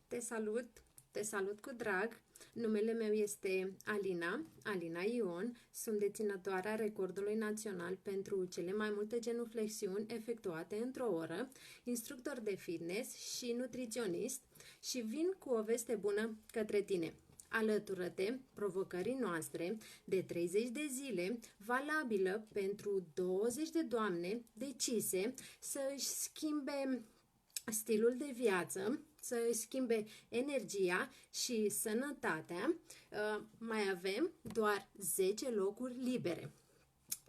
Te salut! Te salut cu drag! Numele meu este Alina Ion, sunt deținătoarea recordului național pentru cele mai multe genuflexiuni efectuate într-o oră, instructor de fitness și nutriționist și vin cu o veste bună către tine. Alătură-te provocării noastre de 30 de zile, valabilă pentru 20 de doamne decise să își schimbe stilul de viață, să își schimbe energia și sănătatea. Mai avem doar 10 locuri libere.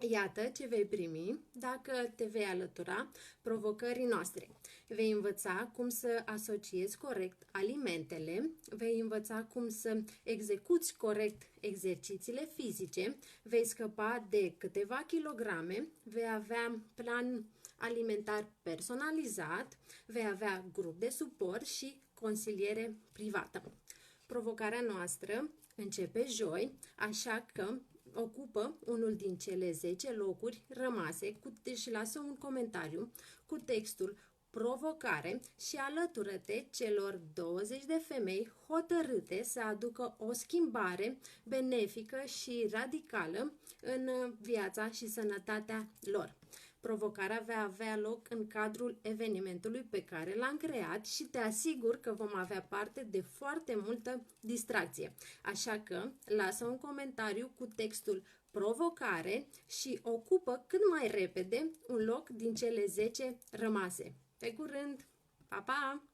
Iată ce vei primi dacă te vei alătura provocării noastre. Vei învăța cum să asociezi corect alimentele, vei învăța cum să execuți corect exercițiile fizice, vei scăpa de câteva kilograme, vei avea plan alimentar personalizat, vei avea grup de suport și consiliere privată. Provocarea noastră începe joi, așa că ocupă unul din cele 10 locuri rămase și lasă un comentariu cu textul provocare și alătură-te celor 20 de femei hotărâte să aducă o schimbare benefică și radicală în viața și sănătatea lor. Provocarea va avea loc în cadrul evenimentului pe care l-am creat și te asigur că vom avea parte de foarte multă distracție. Așa că lasă un comentariu cu textul provocare și ocupă cât mai repede un loc din cele 10 rămase. Pe curând! Pa, pa!